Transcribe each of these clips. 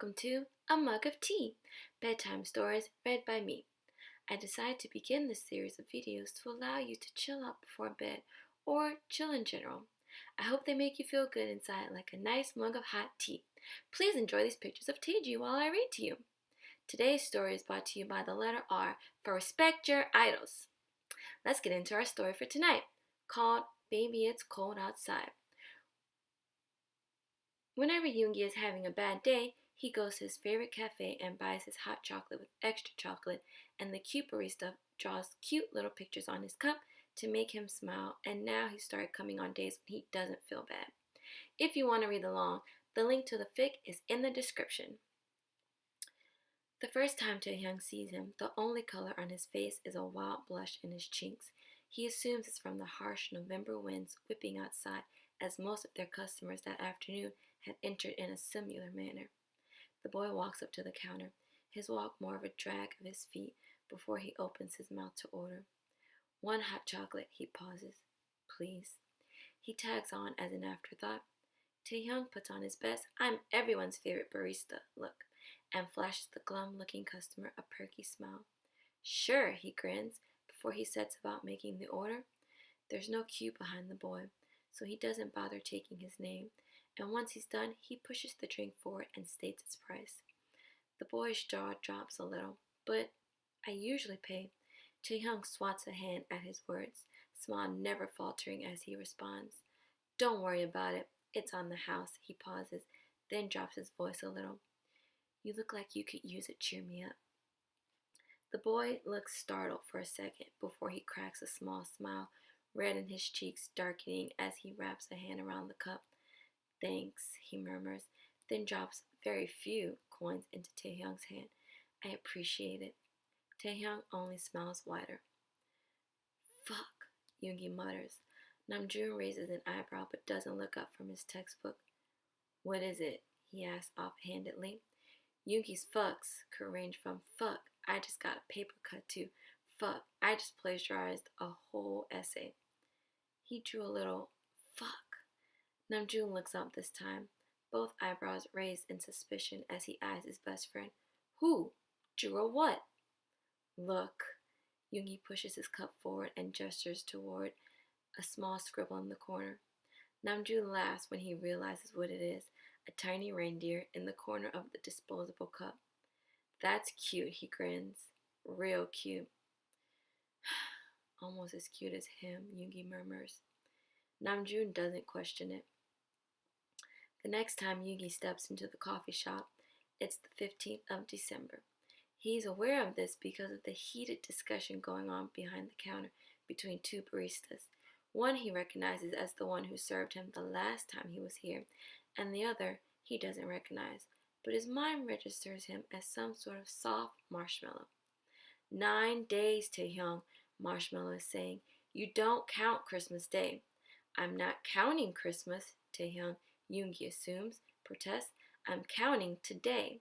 welcome to A Mug of Tea, bedtime stories read by me. I decided to begin this series of videos to allow you to chill out before bed or chill in general. I hope they make you feel good inside like a nice mug of hot tea. Please enjoy these pictures of Taehyung while I read to you. Today's story is brought to you by the letter R for Respect Your Idols. Let's get into our story for tonight, called Baby It's Cold Outside. Whenever Yoongi is having a bad day, he goes to his favorite cafe and buys his hot chocolate with extra chocolate, and the cute barista draws cute little pictures on his cup to make him smile, and now he started coming on days when he doesn't feel bad. If you want to read along, the link to the fic is in the description. The first time Taehyung sees him, the only color on his face is a wild blush in his cheeks. He assumes it's from the harsh November winds whipping outside, as most of their customers that afternoon had entered in a similar manner. The boy walks up to the counter, his walk more of a drag of his feet before he opens his mouth to order. One hot chocolate, he pauses. Please. He tags on as an afterthought. Taehyung puts on his best "I'm everyone's favorite barista" look and flashes the glum-looking customer a perky smile. Sure, he grins before he sets about making the order. There's no queue behind the boy, so he doesn't bother taking his name, and once he's done, he pushes the drink forward and states its price. The boy's jaw drops a little, but I usually pay. Taehyung swats a hand at his words, smile never faltering as he responds. Don't worry about it, it's on the house. He pauses, then drops his voice a little. You look like you could use it, cheer me up. The boy looks startled for a second before he cracks a small smile, red in his cheeks darkening as he wraps a hand around the cup. Thanks, he murmurs, then drops very few coins into Taehyung's hand. I appreciate it. Taehyung only smiles wider. Fuck, Yoongi mutters. Namjoon raises an eyebrow but doesn't look up from his textbook. What is it? He asks offhandedly. Yoongi's fucks could range from fuck, I just got a paper cut, to fuck, I just plagiarized a whole essay. He drew a little fuck. Namjoon looks up this time, both eyebrows raised in suspicion as he eyes his best friend. Who? Drew a what? Look. Yoongi pushes his cup forward and gestures toward a small scribble in the corner. Namjoon laughs when he realizes what it is, a tiny reindeer in the corner of the disposable cup. That's cute, he grins. Real cute. Almost as cute as him, Yoongi murmurs. Namjoon doesn't question it. The next time Yoongi steps into the coffee shop, it's the 15th of December. He's aware of this because of the heated discussion going on behind the counter between two baristas. One he recognizes as the one who served him the last time he was here, and the other he doesn't recognize, but his mind registers him as some sort of soft marshmallow. 9 days, Taehyung, Marshmallow is saying. You don't count Christmas Day. I'm not counting Christmas, Taehyung, Yoongi assumes, protests. I'm counting today.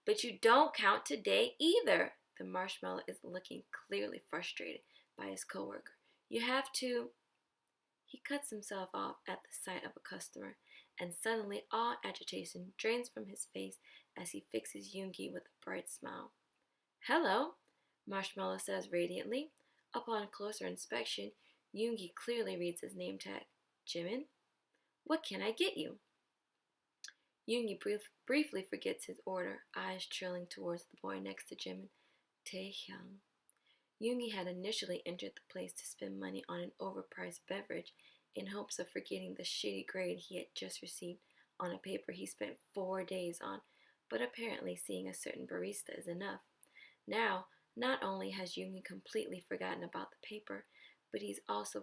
But you don't count today either. The marshmallow is looking clearly frustrated by his coworker. You have to... He cuts himself off at the sight of a customer, and suddenly all agitation drains from his face as he fixes Yoongi with a bright smile. Hello, Marshmallow says radiantly. Upon closer inspection, Yoongi clearly reads his name tag. Jimin? What can I get you? Yoongi briefly forgets his order, eyes trailing towards the boy next to Jimin. Taehyung. Yoongi had initially entered the place to spend money on an overpriced beverage in hopes of forgetting the shitty grade he had just received on a paper he spent 4 days on, but apparently seeing a certain barista is enough. Now, not only has Yoongi completely forgotten about the paper, but he's also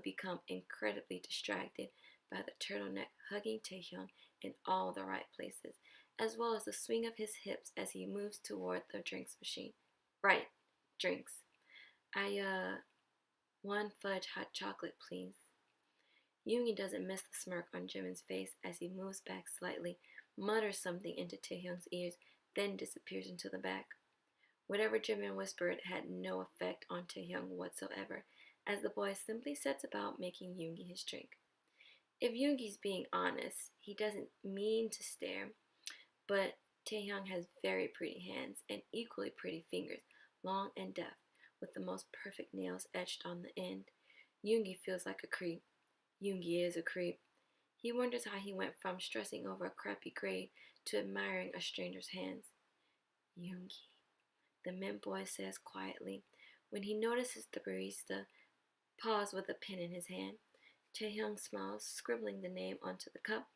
become incredibly distracted by the turtleneck hugging Taehyung in all the right places, as well as the swing of his hips as he moves toward the drinks machine. Right, drinks. One fudge hot chocolate, please. Yoongi doesn't miss the smirk on Jimin's face as he moves back slightly, mutters something into Taehyung's ears, then disappears into the back. Whatever Jimin whispered had no effect on Taehyung whatsoever, as the boy simply sets about making Yoongi his drink. If Yoongi's being honest, he doesn't mean to stare. But Taehyung has very pretty hands and equally pretty fingers, long and deft, with the most perfect nails etched on the end. Yoongi feels like a creep. Yoongi is a creep. He wonders how he went from stressing over a crappy grade to admiring a stranger's hands. Yoongi, the mint boy says quietly when he notices the barista pause with a pen in his hand. Taehyung smiles, scribbling the name onto the cup.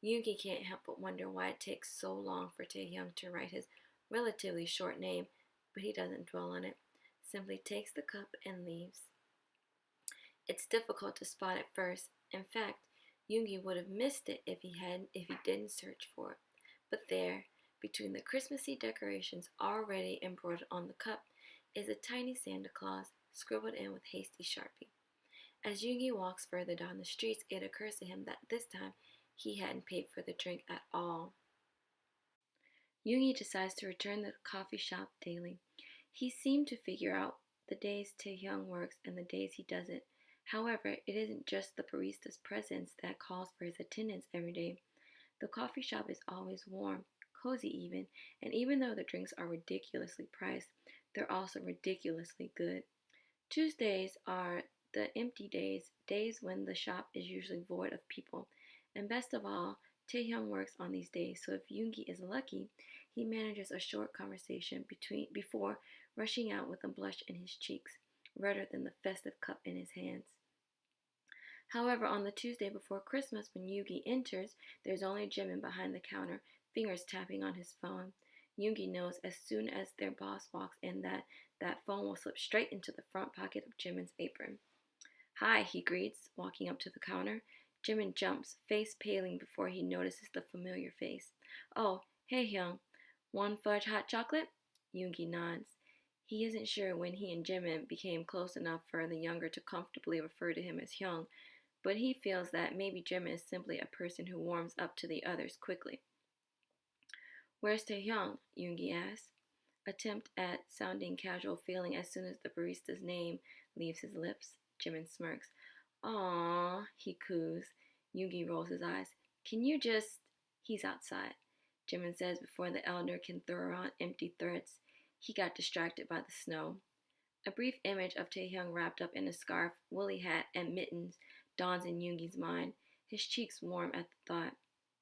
Yoongi can't help but wonder why it takes so long for Taehyung to write his relatively short name, but he doesn't dwell on it, simply takes the cup and leaves. It's difficult to spot at first. In fact, Yoongi would have missed it if he didn't search for it. But there, between the Christmassy decorations already embroidered on the cup, is a tiny Santa Claus scribbled in with hasty Sharpie. As Yoongi walks further down the streets, it occurs to him that this time he hadn't paid for the drink at all. Yoongi decides to return to the coffee shop daily. He seemed to figure out the days Taehyung works and the days he doesn't. However, it isn't just the barista's presence that calls for his attendance every day. The coffee shop is always warm, cozy even, and even though the drinks are ridiculously priced, they're also ridiculously good. Tuesdays are the empty days, days when the shop is usually void of people. And best of all, Taehyung works on these days, so if Yoongi is lucky, he manages a short conversation before rushing out with a blush in his cheeks, redder than the festive cup in his hands. However, on the Tuesday before Christmas, when Yoongi enters, there's only Jimin behind the counter, fingers tapping on his phone. Yoongi knows as soon as their boss walks in that phone will slip straight into the front pocket of Jimin's apron. Hi, he greets, walking up to the counter. Jimin jumps, face paling before he notices the familiar face. Oh, hey Hyung, one fudge hot chocolate? Yoongi nods. He isn't sure when he and Jimin became close enough for the younger to comfortably refer to him as Hyung, but he feels that maybe Jimin is simply a person who warms up to the others quickly. Where's Taehyung? Yoongi asks. Attempt at sounding casual failing as soon as the barista's name leaves his lips. Jimin smirks. Aww, he coos. Yoongi rolls his eyes. Can you just... He's outside, Jimin says before the elder can throw around empty threats. He got distracted by the snow. A brief image of Taehyung wrapped up in a scarf, woolly hat, and mittens dawns in Yoongi's mind. His cheeks warm at the thought.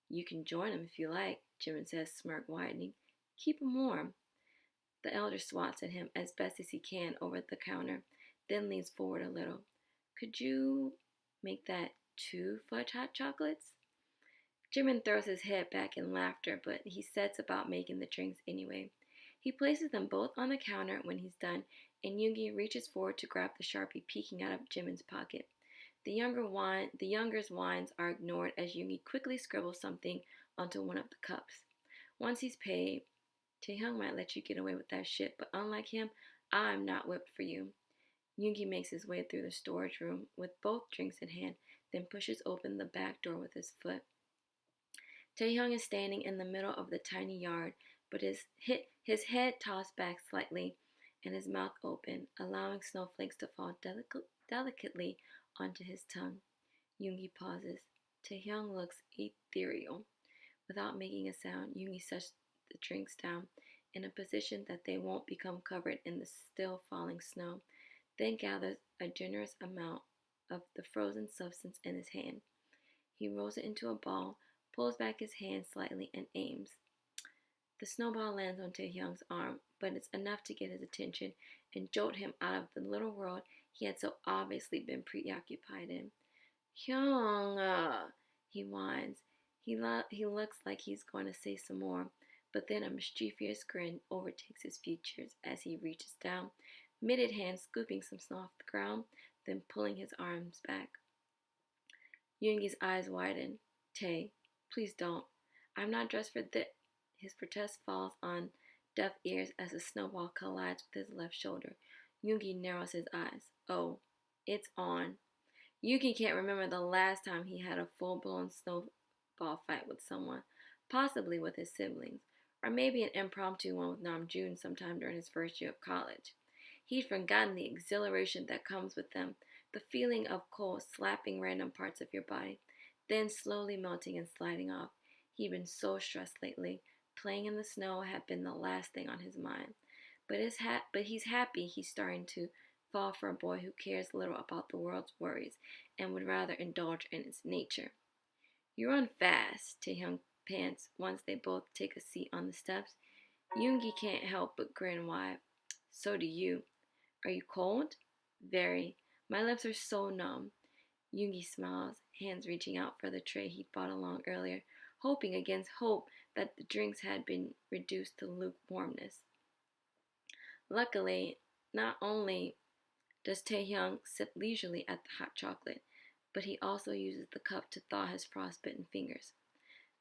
You can join him if you like, Jimin says, smirk widening. Keep him warm. The elder swats at him as best as he can over the counter, then leans forward a little. Could you make that 2 fudge hot chocolates? Jimin throws his head back in laughter, but he sets about making the drinks anyway. He places them both on the counter when he's done, and Yoongi reaches forward to grab the Sharpie peeking out of Jimin's pocket. The younger's whines are ignored as Yoongi quickly scribbles something onto one of the cups. Once he's paid, Taehyung might let you get away with that shit, but unlike him, I'm not whipped for you. Yoongi makes his way through the storage room with both drinks in hand, then pushes open the back door with his foot. Taehyung is standing in the middle of the tiny yard, but his head tossed back slightly and his mouth open, allowing snowflakes to fall delicately onto his tongue. Yoongi pauses. Taehyung looks ethereal. Without making a sound, Yoongi sets the drinks down in a position that they won't become covered in the still falling snow, then gathers a generous amount of the frozen substance in his hand. He rolls it into a ball, pulls back his hand slightly, and aims. The snowball lands on Taehyung's arm, but it's enough to get his attention and jolt him out of the little world he had so obviously been preoccupied in. Hyung, he whines. He looks like he's going to say some more, but then a mischievous grin overtakes his features as he reaches down, mitted hand scooping some snow off the ground, then pulling his arms back. Yoongi's eyes widen. Tae, please don't. I'm not dressed for this. His protest falls on deaf ears as a snowball collides with his left shoulder. Yoongi narrows his eyes. Oh, it's on. Yoongi can't remember the last time he had a full-blown snowball fight with someone, possibly with his siblings, or maybe an impromptu one with Namjoon sometime during his first year of college. He'd forgotten the exhilaration that comes with them, the feeling of cold slapping random parts of your body, then slowly melting and sliding off. He'd been so stressed lately, Playing in the snow had been the last thing on his mind. But he's happy he's starting to fall for a boy who cares little about the world's worries and would rather indulge in its nature. You run fast, Taehyung pants once they both take a seat on the steps. Yoongi can't help but grin wide. So do you. Are you cold? Very. My lips are so numb. Yoongi smiles, hands reaching out for the tray he'd brought along earlier, hoping against hope that the drinks had been reduced to lukewarmness. Luckily, not only does Taehyung sip leisurely at the hot chocolate, but he also uses the cup to thaw his frostbitten fingers.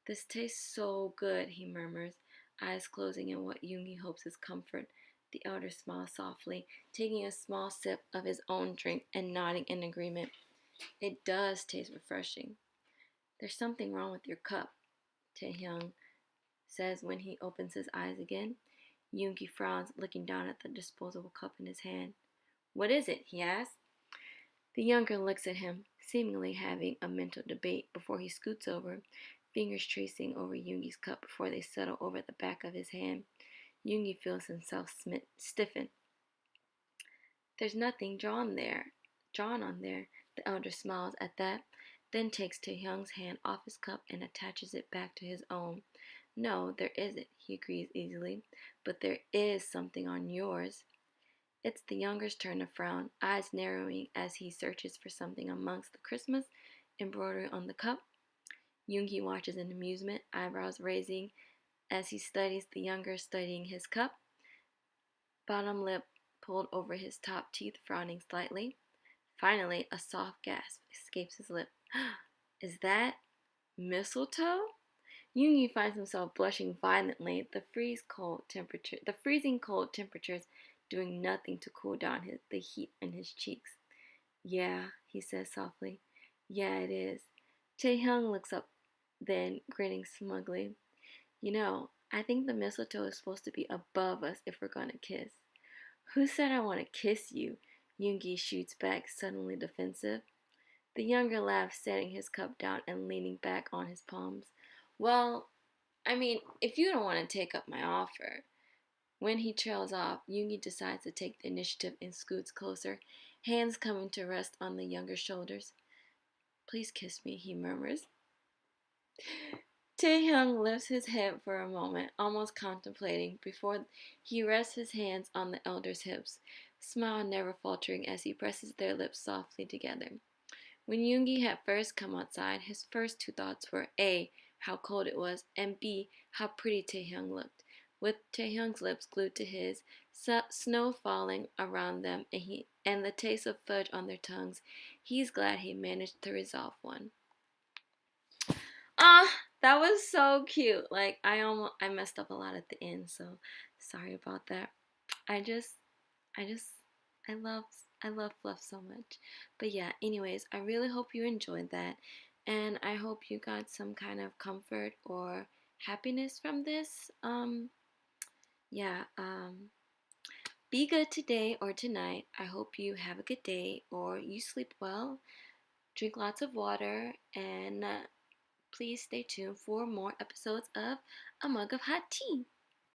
This tastes so good, he murmurs, eyes closing in what Yoongi hopes is comfort. The elder smiles softly, taking a small sip of his own drink and nodding in agreement. It does taste refreshing. There's something wrong with your cup, Taehyung says when he opens his eyes again. Yoongi frowns, looking down at the disposable cup in his hand. What is it? He asks. The younger looks at him, seemingly having a mental debate before he scoots over, fingers tracing over Yoongi's cup before they settle over the back of his hand. Yoongi feels himself stiffen. There's nothing drawn on there. The elder smiles at that, then takes Taehyung's hand off his cup and attaches it back to his own. No, there isn't, he agrees easily, but there is something on yours. It's the younger's turn to frown, eyes narrowing as he searches for something amongst the Christmas embroidery on the cup. Yoongi watches in amusement, eyebrows raising as he studies the younger studying his cup, bottom lip pulled over his top teeth, frowning slightly. Finally, a soft gasp escapes his lip. Is that mistletoe? Yoongi finds himself blushing violently, the freezing cold temperatures doing nothing to cool down the heat in his cheeks. Yeah, he says softly. Yeah, it is. Taehyung looks up then, grinning smugly. I think the mistletoe is supposed to be above us if we're gonna kiss. Who said I want to kiss you? Yoongi shoots back, suddenly defensive. The younger laughs, setting his cup down and leaning back on his palms. Well, if you don't want to take up my offer. When he trails off, Yoongi decides to take the initiative and scoots closer, hands coming to rest on the younger shoulders. Please kiss me, he murmurs. Taehyung lifts his head for a moment, almost contemplating, before he rests his hands on the elder's hips, smile never faltering as he presses their lips softly together. When Yoongi had first come outside, his first two thoughts were A, how cold it was, and B, how pretty Taehyung looked. With Taehyung's lips glued to his, snow falling around them, and the taste of fudge on their tongues, he's glad he managed to resolve one. That was so cute. I messed up a lot at the end, so sorry about that. I love fluff so much. But yeah, anyways, I really hope you enjoyed that, and I hope you got some kind of comfort or happiness from this. Be good today or tonight. I hope you have a good day or you sleep well. Drink lots of water, and please stay tuned for more episodes of A Mug of Hot Tea.